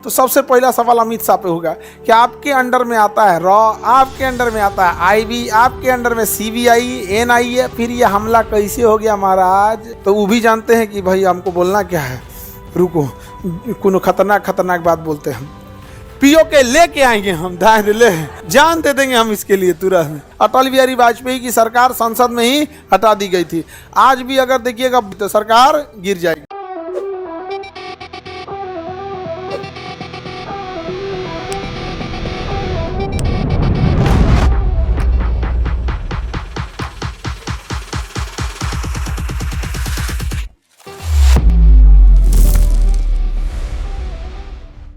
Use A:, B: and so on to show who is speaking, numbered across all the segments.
A: तो सबसे पहला सवाल अमित शाह पे होगा कि आपके अंडर में आता है रॉ, आपके अंडर में आता है आईबी, आपके अंडर में सीबीआई, एनआईए, फिर ये हमला कैसे हो गया महाराज। तो वो भी जानते हैं कि भाई हमको बोलना क्या है, रुको कोनो खतरनाक बात बोलते हैं। पीओ के लेके आएंगे हम, दाएं ले जान दे देंगे हम इसके लिए तुरंत। अटल बिहारी वाजपेयी की सरकार संसद में ही हटा दी गई थी, आज भी अगर देखिएगा तो सरकार गिर जाएगी।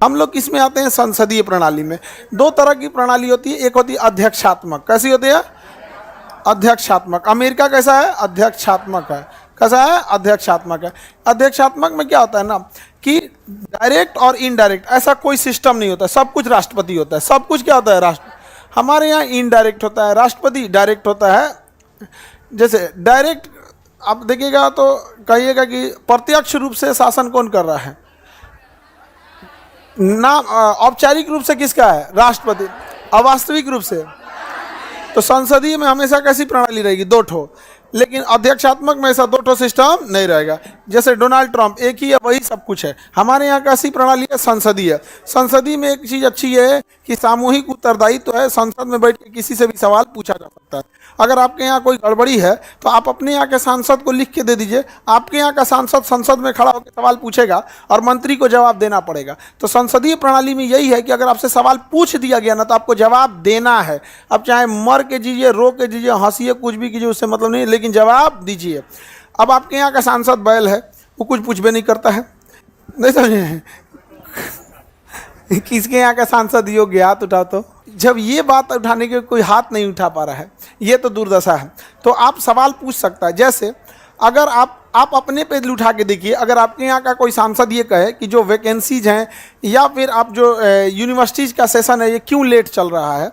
A: हम लोग किस में आते हैं, संसदीय प्रणाली में। दो तरह की प्रणाली होती है, एक होती है अध्यक्षात्मक। कैसी होती है? अध्यक्षात्मक। अमेरिका कैसा है? अध्यक्षात्मक है। कैसा है? अध्यक्षात्मक है। अध्यक्षात्मक में क्या होता है ना कि डायरेक्ट और इनडायरेक्ट ऐसा कोई सिस्टम नहीं होता, सब कुछ राष्ट्रपति होता है। सब कुछ क्या होता है? राष्ट्र। हमारे यहाँ इनडायरेक्ट होता है, राष्ट्रपति डायरेक्ट होता है। जैसे डायरेक्ट आप देखिएगा तो कहिएगा कि प्रत्यक्ष रूप से शासन कौन कर रहा है ना, औपचारिक रूप से किसका है? राष्ट्रपति। अवास्तविक रूप से तो संसदीय में हमेशा कैसी प्रणाली रहेगी? दो ठो। लेकिन अध्यक्षात्मक में ऐसा दो ठो सिस्टम नहीं रहेगा। जैसे डोनाल्ड ट्रंप एक ही है, वही सब कुछ है। हमारे यहाँ कैसी प्रणाली है? संसदीय। संसदीय में एक चीज़ अच्छी है कि सामूहिक उत्तरदायित्व है, संसद में बैठ के किसी से भी सवाल पूछा जा सकता है। अगर आपके यहाँ कोई गड़बड़ी है तो आप अपने यहाँ के सांसद को लिख के दे दीजिए, आपके यहाँ का सांसद संसद में खड़ा होकर सवाल पूछेगा और मंत्री को जवाब देना पड़ेगा। तो संसदीय प्रणाली में यही है कि अगर आपसे सवाल पूछ दिया गया ना तो आपको जवाब देना है। अब चाहे मर के दीजिए, रो के दीजिए, हंसिए, कुछ भी कीजिए, उससे मतलब नहीं, लेकिन जवाब दीजिए। अब आपके यहाँ का सांसद बैल है, वो कुछ पूछ भी नहीं करता है, नहीं समझे? किसके यहाँ का सांसद योग्य हाथ उठाओ तो। जब ये बात उठाने के कोई हाथ नहीं उठा पा रहा है, ये तो दुर्दशा है। तो आप सवाल पूछ सकता है। जैसे अगर आप अपने पे उठा के देखिए, अगर आपके यहाँ का कोई सांसद ये कहे कि जो वैकेंसीज हैं या फिर आप जो यूनिवर्सिटीज़ का सेशन है ये क्यों लेट चल रहा है,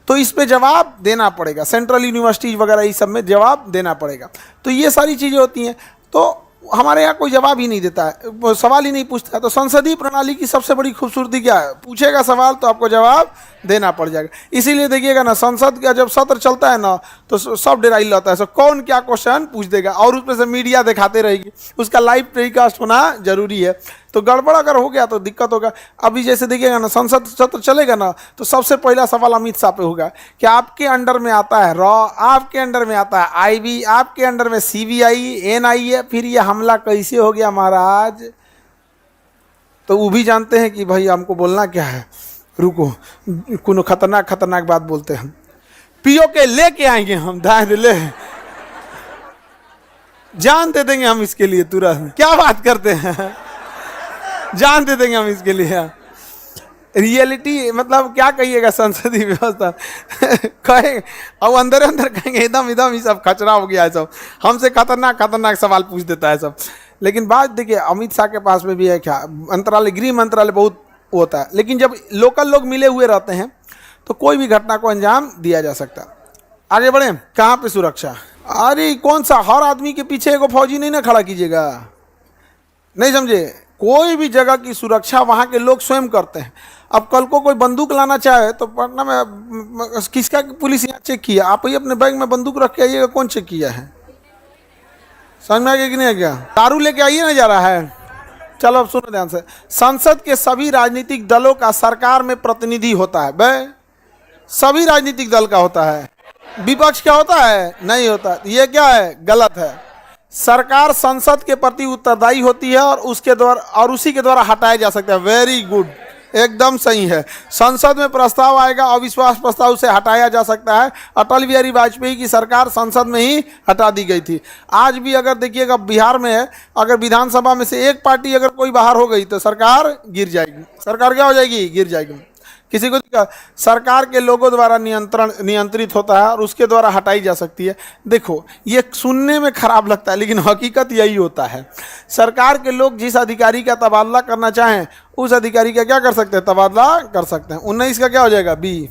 A: तो इस पे जवाब देना पड़ेगा। सेंट्रल यूनिवर्सिटीज़ वगैरह इस सब में जवाब देना पड़ेगा। तो ये सारी चीज़ें होती हैं। तो हमारे यहाँ कोई जवाब ही नहीं देता है, सवाल ही नहीं पूछता है। तो संसदीय प्रणाली की सबसे बड़ी खूबसूरती क्या है? पूछेगा सवाल तो आपको जवाब देना पड़ जाएगा। इसीलिए देखिएगा ना, संसद का जब सत्र चलता है ना तो सब डेराइल रहता है, सो कौन क्या क्वेश्चन पूछ देगा, और उसमें से मीडिया दिखाते रहेगी, उसका लाइव टेलीकास्ट होना जरूरी है। तो गड़बड़ अगर हो गया तो दिक्कत होगा। अभी जैसे देखिएगा ना, संसद सत्र चलेगा ना तो सबसे पहला सवाल अमित शाह पे होगा कि आपके अंडर में आता है रॉ, आपके अंडर में आता है आईबी, आपके अंडर में सीबीआई, एनआईए, फिर ये हमला कैसे हो गया महाराज। तो वो भी जानते हैं कि भाई हमको बोलना क्या है, रुको कोनो खतरनाक बात बोलते हैं। पीओ के लेके आएंगे हम, दाएं ले जान दे देंगे हम इसके लिए तुरंत। क्या बात करते हैं, जान दे देंगे हम इसके लिए। रियलिटी मतलब क्या कहिएगा, संसदीय व्यवस्था कहे और अंदर कहेंगे एकदम ये सब खचरा हो गया है, सब हमसे खतरनाक सवाल पूछ देता है सब। लेकिन बात देखिए, अमित शाह के पास में भी है क्या मंत्रालय, गृह मंत्रालय बहुत होता है। लेकिन जब लोकल लोग मिले हुए रहते हैं तो कोई भी घटना को अंजाम दिया जा सकता है। आगे बढ़े, कहाँ पे सुरक्षा? अरे कौन सा, हर आदमी के पीछे एगो फौजी नहीं ना खड़ा कीजिएगा, नहीं समझे? कोई भी जगह की सुरक्षा वहाँ के लोग स्वयं करते हैं। अब कल को कोई बंदूक लाना चाहे तो पटना में किसका पुलिस यहाँ चेक किया? आप ही अपने बैग में बंदूक रख के आइएगा, कौन चेक किया है? समझ में आ गया कि नहीं आ गया? दारू लेके आइए ना जा रहा है। चलो अब सुनो ध्यान से। संसद के सभी राजनीतिक दलों का सरकार में प्रतिनिधि होता है। बे सभी राजनीतिक दल का होता है, विपक्ष क्या होता है? नहीं होता। ये क्या है? गलत है। सरकार संसद के प्रति उत्तरदायी होती है और उसके द्वारा और उसी के द्वारा हटाया जा सकता है। वेरी गुड, एकदम सही है। संसद में प्रस्ताव आएगा, अविश्वास प्रस्ताव से हटाया जा सकता है। अटल बिहारी वाजपेयी की सरकार संसद में ही हटा दी गई थी। आज भी अगर देखिएगा बिहार में है, अगर विधानसभा में से एक पार्टी अगर कोई बाहर हो गई तो सरकार गिर जाएगी। सरकार क्या हो जाएगी? गिर जाएगी। किसी को सरकार के लोगों द्वारा नियंत्रित होता है और उसके द्वारा हटाई जा सकती है। देखो ये सुनने में खराब लगता है लेकिन हकीकत यही होता है। सरकार के लोग जिस अधिकारी का तबादला करना चाहें उस अधिकारी का क्या कर सकते हैं? तबादला कर सकते हैं। 19 का क्या हो जाएगा? बी।